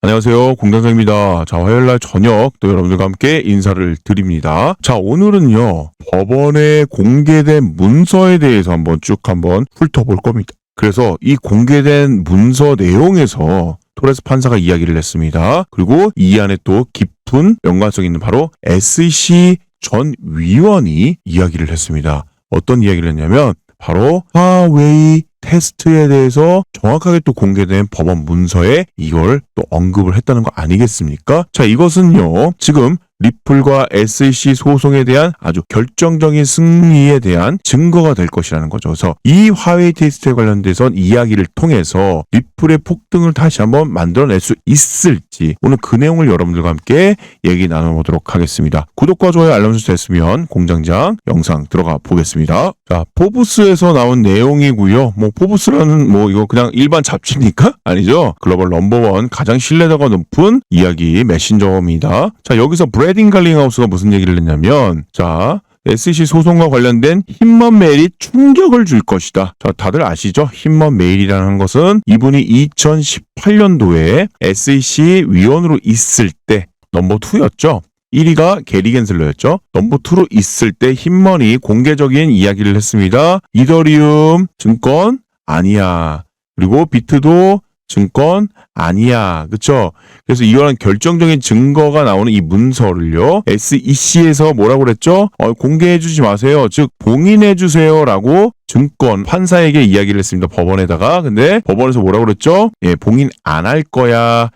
안녕하세요. 공장장입니다. 자, 화요일날 저녁 또 여러분들과 함께 인사를 드립니다. 자, 오늘은요, 법원에 공개된 문서에 대해서 한번 훑어볼 겁니다. 그래서 이 공개된 문서 내용에서 토레스 판사가 이야기를 했습니다. 그리고 이 안에 또 깊은 연관성 있는 바로 SEC 전 위원이 이야기를 했습니다. 어떤 이야기를 했냐면 바로 하웨이 테스트에 대해서 정확하게 또 공개된 법원 문서에 이걸 또 언급을 했다는 거 아니겠습니까? 자, 이것은요, 지금 리플과 SEC 소송에 대한 아주 결정적인 승리에 대한 증거가 될 것이라는 거죠. 그래서 이 화웨이 테스트에 관련돼선 이야기를 통해서 리플의 폭등을 다시 한번 만들어낼 수 있을지 오늘 그 내용을 여러분들과 함께 얘기 나눠보도록 하겠습니다. 구독과 좋아요, 알람 설정 됐으면 공장장 영상 들어가 보겠습니다. 자, 포브스에서 나온 내용이고요. 포브스라는 이거 그냥 일반 잡지입니까? 아니죠. 글로벌 넘버원 가장 신뢰도가 높은 이야기 메신저입니다. 자, 여기서 브래딩 갈링하우스가 무슨 얘기를 했냐면, 자, SEC 소송과 관련된 힘먼 메일이 충격을 줄 것이다. 자, 다들 아시죠? 힘먼 메일이라는 것은 이분이 2018년도에 SEC 위원으로 있을 때 넘버 2였죠. 1위가 게리 겐슬러였죠. 넘버 2로 있을 때 힘먼이 공개적인 이야기를 했습니다. 이더리움 증권 아니야. 그리고 비트도 증권 아니야. 그쵸? 그래서 이거는 결정적인 증거가 나오는 이 문서를요, SEC에서 뭐라고 그랬죠? 공개해주지 마세요. 즉, 봉인해주세요라고 증권 판사에게 이야기를 했습니다. 법원에다가. 근데 법원에서 뭐라고 그랬죠? 예, 봉인 안 할 거야.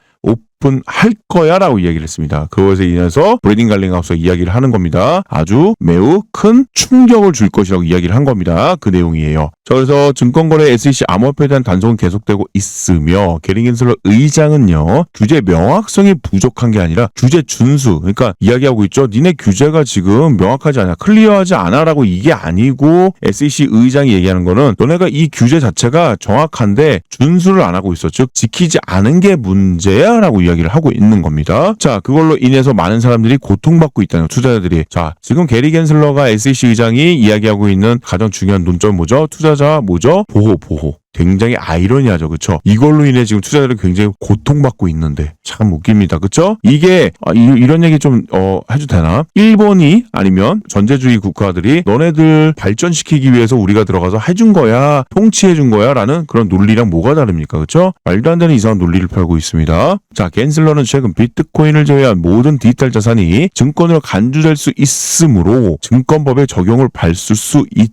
할 거야 라고 이야기를 했습니다. 그것에 인해서 브래딩 갈링하우스가 이야기를 하는 겁니다. 아주 매우 큰 충격을 줄 것이라고 이야기를 한 겁니다. 그 내용이에요. 자, 그래서 증권거래 SEC 암호화폐에 대한 단속은 계속되고 있으며 게리 겐슬러 의장은요, 규제 명확성이 부족한 게 아니라 규제 준수, 그러니까 이야기하고 있죠. 니네 규제가 지금 명확하지 않아, 클리어하지 않아 라고 이게 아니고 SEC 의장이 얘기하는 거는 너네가 이 규제 자체가 정확한데 준수를 안 하고 있어. 즉 지키지 않은 게 문제야 라고 이야기를 하고 있는 겁니다. 자, 그걸로 인해서 많은 사람들이 고통받고 있다는 투자자들이. 자, 지금 게리 겐슬러가 SEC 의장이 이야기하고 있는 가장 중요한 논점은 뭐죠? 투자자 뭐죠? 보호. 굉장히 아이러니하죠. 그쵸? 이걸로 인해 지금 투자자들이 굉장히 고통받고 있는데 참 웃깁니다. 그쵸? 이게 이런 얘기 좀 해도 되나? 일본이 아니면 전제주의 국가들이 너네들 발전시키기 위해서 우리가 들어가서 해준 거야, 통치해준 거야 라는 그런 논리랑 뭐가 다릅니까? 그쵸? 말도 안 되는 이상한 논리를 펴고 있습니다. 자, 겐슬러는 최근 비트코인을 제외한 모든 디지털 자산이 증권으로 간주될 수 있으므로 증권법의 적용을 밟을 수 있다.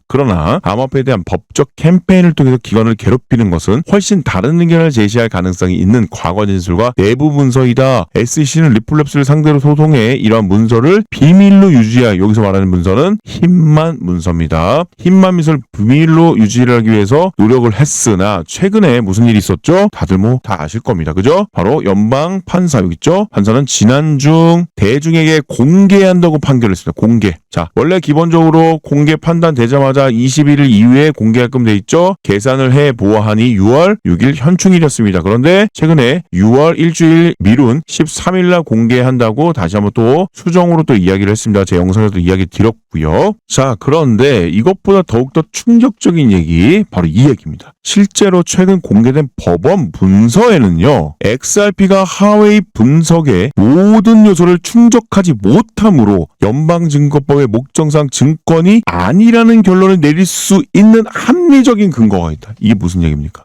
그러나 암호화폐에 대한 법적 캠페인을 통해서 기관을 괴롭히는 것은 훨씬 다른 의견을 제시할 가능성이 있는 과거 진술과 내부 문서이다. SEC는 리플랩스를 상대로 소송해 이러한 문서를 비밀로 유지할, 여기서 말하는 문서는 힘만 문서입니다. 힘만 문서를 비밀로 유지를 하기 위해서 노력을 했으나 최근에 무슨 일이 있었죠? 다들 다 아실 겁니다. 그죠? 바로 연방 판사, 여기 있죠? 판사는 지난중 대중에게 공개한다고 판결을 했습니다. 공개. 자, 원래 기본적으로 공개 판단 되자마자 21일 이후에 공개하게끔 돼 있죠. 계산을 해 보아하니 6월 6일 현충일이었습니다. 그런데 최근에 6월 일주일 미룬 13일 날 공개한다고 다시 한번 또 수정으로 또 이야기를 했습니다. 제 영상에도 이야기 드렸고요. 자, 그런데 이것보다 더욱더 충격적인 얘기, 바로 이 얘기입니다. 실제로 최근 공개된 법원 문서에는요, XRP가 하웨이 분석의 모든 요소를 충족하지 못함으로 연방증권법의 목적상 증권이 아니라는 결론을 내릴 수 있는 합리적인 근거가 있다. 이게 무슨 얘기입니까?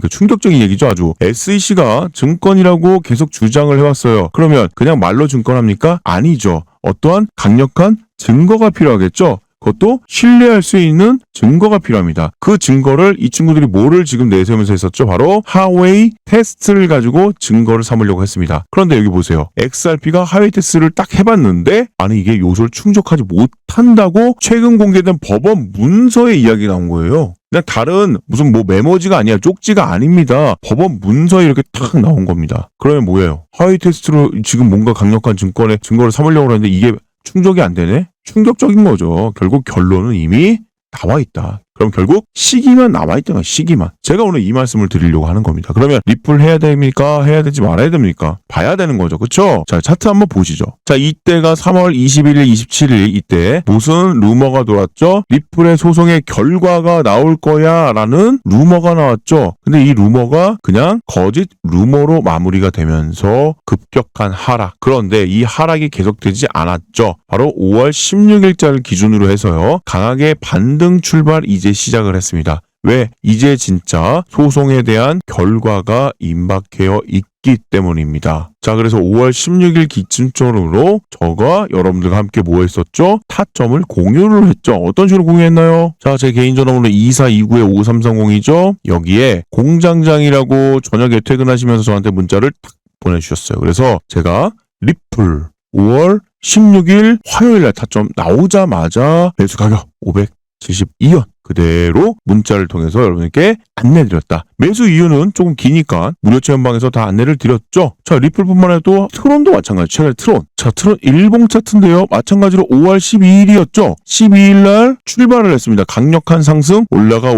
충격적인 얘기죠. 아주. SEC가 증권이라고 계속 주장을 해왔어요. 그러면 그냥 말로 증권합니까? 아니죠. 어떠한 강력한 증거가 필요하겠죠. 그것도 신뢰할 수 있는 증거가 필요합니다. 그 증거를 이 친구들이 뭐를 지금 내세우면서 했었죠? 바로 하웨이 테스트를 가지고 증거를 삼으려고 했습니다. 그런데 여기 보세요. XRP가 하웨이 테스트를 딱 해봤는데 아니 이게 요소를 충족하지 못한다고 최근 공개된 법원 문서에 이야기가 나온 거예요. 그냥 다른 무슨 메모지가 아니야, 쪽지가 아닙니다. 법원 문서에 이렇게 탁 나온 겁니다. 그러면 뭐예요? 하웨이 테스트로 지금 뭔가 강력한 증거를 삼으려고 하는데 이게 충족이 안 되네? 충격적인 거죠. 결국 결론은 이미 나와 있다. 그럼 결국 시기만 남아있던 거야. 시기만. 제가 오늘 이 말씀을 드리려고 하는 겁니다. 그러면 리플 해야 됩니까? 해야 되지 말아야 됩니까? 봐야 되는 거죠. 그쵸? 자, 차트 한번 보시죠. 자, 이때가 3월 21일, 27일 이때 무슨 루머가 돌았죠? 리플의 소송의 결과가 나올 거야 라는 루머가 나왔죠. 근데 이 루머가 그냥 거짓 루머로 마무리가 되면서 급격한 하락. 그런데 이 하락이 계속되지 않았죠. 바로 5월 16일자를 기준으로 해서요. 강하게 반등 출발 이제 시작을 했습니다. 왜? 이제 진짜 소송에 대한 결과가 임박되어 있기 때문입니다. 자, 그래서 5월 16일 기준점으로 저가 여러분들과 함께 뭐 했었죠? 타점을 공유를 했죠. 어떤 식으로 공유했나요? 자, 제 개인 전화번호 2429-5330이죠. 여기에 공장장이라고 저녁에 퇴근하시면서 저한테 문자를 탁 보내주셨어요. 그래서 제가 리플 5월 16일 화요일날 타점 나오자마자 매수 가격 572원 그대로 문자를 통해서 여러분께 안내드렸다. 매수 이유는 조금 기니까 무료 체험방에서 다 안내를 드렸죠. 자, 리플뿐만 아니라 트론도 마찬가지. 최근에 트론. 자, 트론 일봉 차트인데요. 마찬가지로 5월 12일이었죠. 12일날 출발을 했습니다. 강력한 상승 올라가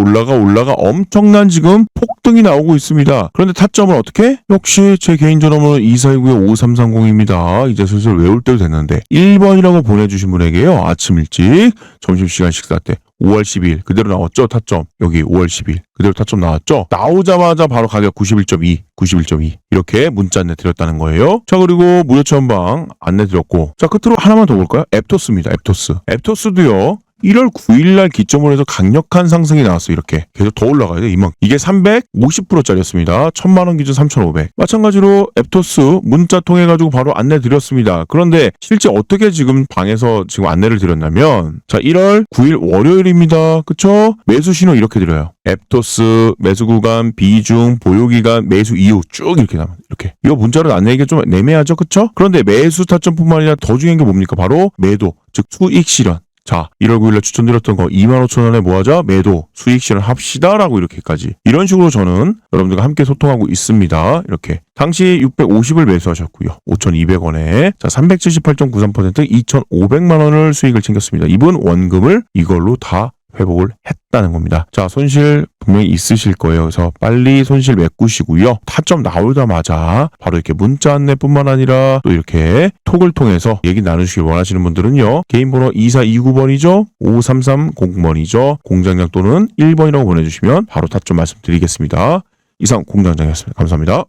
엄청난 지금 폭등이 나오고 있습니다. 그런데 타점은 어떻게? 역시 제 개인 전화번호 2429-5330입니다. 이제 슬슬 외울 때도 됐는데 1번이라고 보내주신 분에게요. 아침 일찍 점심시간 식사 때 5월 12일 그대로 나왔죠. 타점 여기 5월 10일 그대로 타점 나왔죠. 나오자마자 바로 가격 91.2 이렇게 문자 안내 드렸다는 거예요. 자, 그리고 무료 체험방 안내 드렸고, 자, 끝으로 하나만 더 볼까요? 앱토스입니다. 앱토스도요 1월 9일날 기점으로 해서 강력한 상승이 나왔어요. 이렇게 계속 더 올라가야 돼. 이게 350%짜리였습니다. 1000만원 기준 3,500. 마찬가지로 앱토스 문자 통해 가지고 바로 안내 드렸습니다. 그런데 실제 어떻게 지금 방에서 지금 안내를 드렸냐면, 자, 1월 9일 월요일입니다. 그쵸? 매수 신호 이렇게 드려요. 앱토스 매수 구간 비중 보유 기간 매수 이후 쭉 이렇게 나옵니다. 이렇게 이 문자로 안내하기가 좀 애매하죠. 그쵸? 그런데 매수 타점뿐만 아니라 더 중요한 게 뭡니까? 바로 매도, 즉 수익 실현. 자, 1월 9일날 추천드렸던 거 25,000원에 뭐하자? 매도, 수익 실현합시다 라고 이렇게까지 이런 식으로 저는 여러분들과 함께 소통하고 있습니다. 이렇게 당시 650을 매수하셨고요. 5,200원에 자 378.93% 2,500만원을 수익을 챙겼습니다. 이분 원금을 이걸로 다 회복을 했다는 겁니다. 자, 손실 분명히 있으실 거예요. 그래서 빨리 손실 메꾸시고요. 타점 나오자마자 바로 이렇게 문자 안내뿐만 아니라 또 이렇게 톡을 통해서 얘기 나누시길 원하시는 분들은요. 개인 번호 2429번이죠. 5330번이죠. 공장장 또는 1번이라고 보내주시면 바로 타점 말씀드리겠습니다. 이상 공장장이었습니다. 감사합니다.